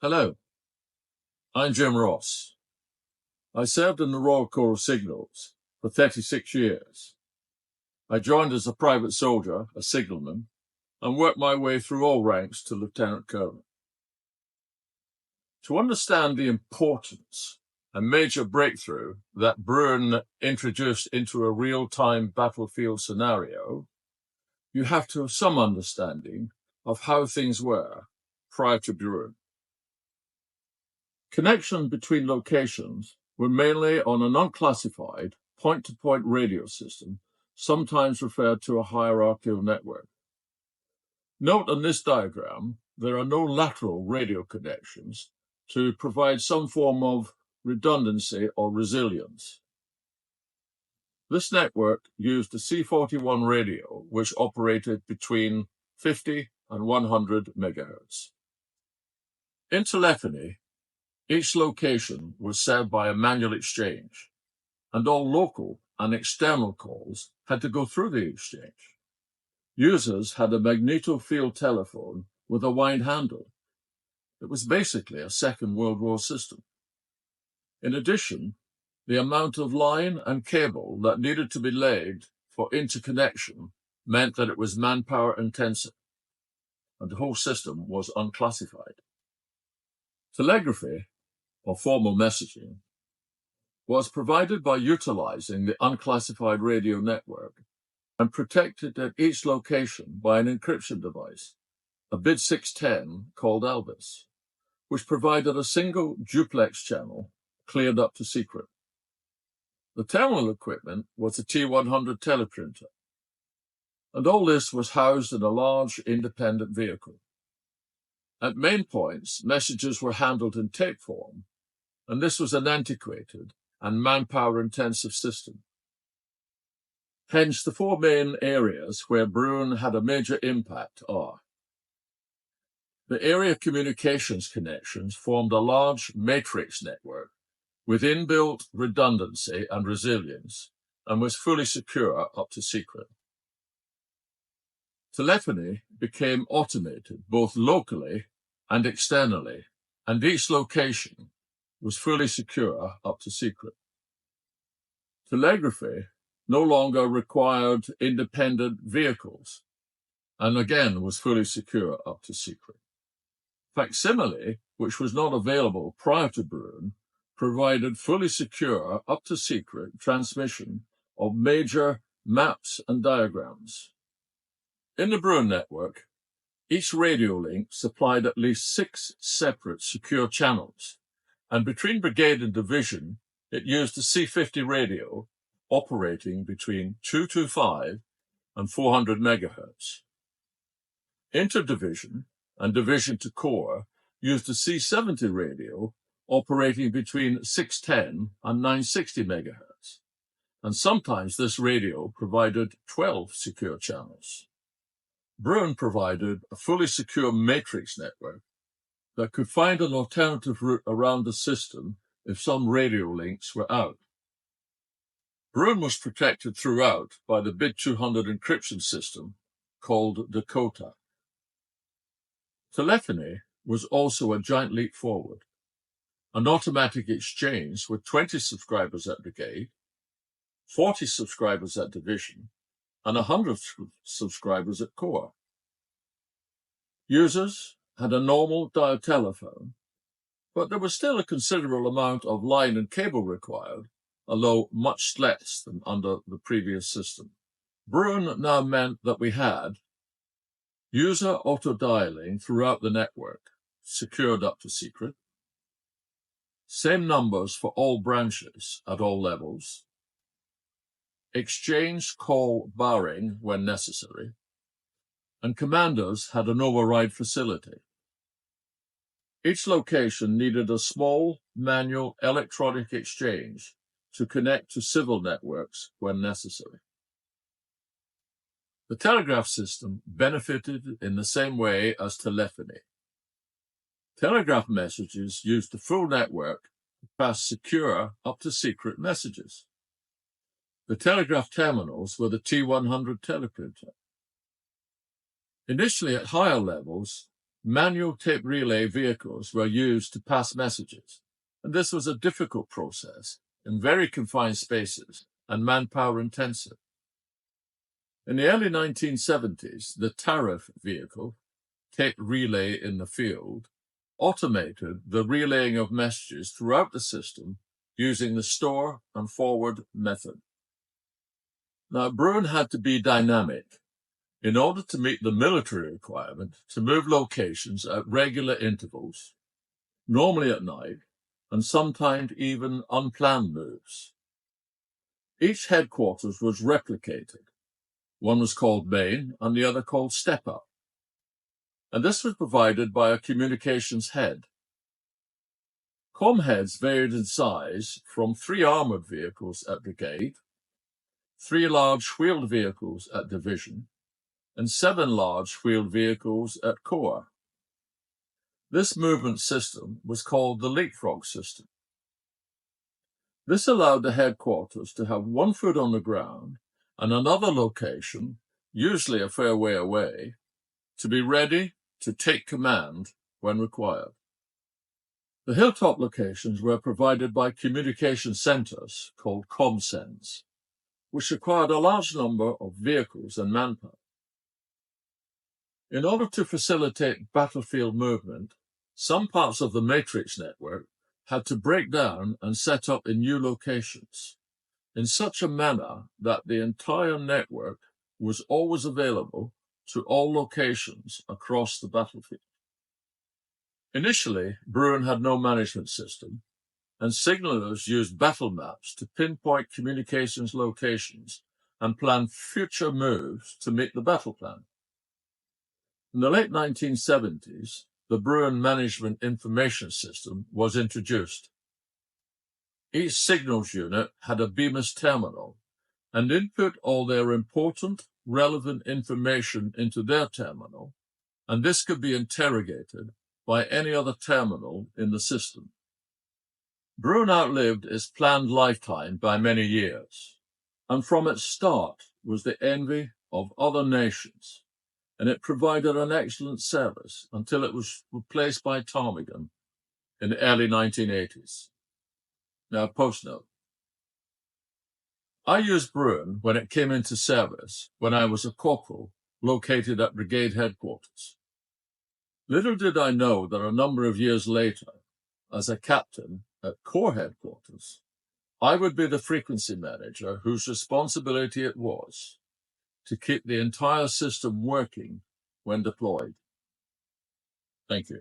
Hello, I'm Jim Ross. I served in the Royal Corps of Signals for 36 years. I joined as a private soldier, a signalman, and worked my way through all ranks to lieutenant colonel. To understand the importance and major breakthrough that Bruin introduced into a real-time battlefield scenario, you have to have some understanding of how things were prior to Bruin. Connection between locations were mainly on an unclassified point-to-point radio system, sometimes referred to a hierarchical network. Note on this diagram, there are no lateral radio connections to provide some form of redundancy or resilience. This network used a C41 radio, which operated between 50 and 100 megahertz. In telephony, each location was served by a manual exchange, and all local and external calls had to go through the exchange. Users had a magnetofield telephone with a wide handle. It was basically a Second World War system. In addition, the amount of line and cable that needed to be laid for interconnection meant that it was manpower intensive, and the whole system was unclassified. Telegraphy, or formal messaging, was provided by utilizing the unclassified radio network and protected at each location by an encryption device, a bit 610 called Elvis, which provided a single duplex channel cleared up to secret. The terminal equipment was a T100 teleprinter, and all this was housed in a large independent vehicle. At main points, messages were handled in tape form, and this was an antiquated and manpower-intensive system. Hence, the four main areas where Bruin had a major impact are: the area communications connections formed a large matrix network with inbuilt redundancy and resilience, and was fully secure up to secret. Telephony became automated both locally and externally, and each location was fully secure up to secret. Telegraphy no longer required independent vehicles, and again was fully secure up to secret. Facsimile, which was not available prior to Bruin, provided fully secure up to secret transmission of major maps and diagrams. In the Bruin network, each radio link supplied at least 6 separate secure channels, and between brigade and division, it used a C50 radio operating between 225 and 400 megahertz. Interdivision and division to corps used a C70 radio operating between 610 and 960 megahertz, and sometimes this radio provided 12 secure channels. Bruin provided a fully secure matrix network that could find an alternative route around the system if some radio links were out. Bruin was protected throughout by the bit 200 encryption system called 𝗕𝗥𝗨𝗜𝗡. Telephony was also a giant leap forward. An automatic exchange with 20 subscribers at brigade, 40 subscribers at division, and 100 subscribers at corps. Users had a normal dial telephone, but there was still a considerable amount of line and cable required, although much less than under the previous system. Bruin now meant that we had user auto-dialing throughout the network, secured up to secret, same numbers for all branches at all levels, exchange call barring when necessary, and commanders had an override facility. Each location needed a small manual electronic exchange to connect to civil networks when necessary. The telegraph system benefited in the same way as telephony. Telegraph messages used the full network to pass secure up to secret messages. The telegraph terminals were the T100 teleprinter. Initially at higher levels, manual tape relay vehicles were used to pass messages, and this was a difficult process in very confined spaces and manpower intensive. In the early 1970s, the tariff vehicle, tape relay in the field, automated the relaying of messages throughout the system using the store and forward method. Now, Bruin had to be dynamic in order to meet the military requirement to move locations at regular intervals, normally at night, and sometimes even unplanned moves. Each headquarters was replicated. One was called main and the other called step-up. And this was provided by a communications head. Com heads varied in size from 3 armored vehicles at brigade, 3 large wheeled vehicles at division, and 7 large wheeled vehicles at corps. This movement system was called the 𝗕𝗥𝗨𝗟𝗏 system. This allowed the headquarters to have 1 foot on the ground and another location, usually a fair way away, to be ready to take command when required. The hilltop locations were provided by communication centers called comcens, which required a large number of vehicles and manpower. In order to facilitate battlefield movement, some parts of the matrix network had to break down and set up in new locations in such a manner that the entire network was always available to all locations across the battlefield. Initially, Bruin had no management system, and signalers used battle maps to pinpoint communications locations and plan future moves to meet the battle plan. In the late 1970s, the Bruin Management Information System was introduced. Each signals unit had a BMIS terminal and input all their important, relevant information into their terminal, and this could be interrogated by any other terminal in the system. Bruin outlived its planned lifetime by many years, and from its start was the envy of other nations, and it provided an excellent service until it was replaced by ptarmigan in the early 1980s. Now, postnote. I used Bruin when it came into service when I was a corporal located at brigade headquarters. Little did I know that a number of years later, as a captain at corps headquarters, I would be the frequency manager whose responsibility it was to keep the entire system working when deployed. Thank you.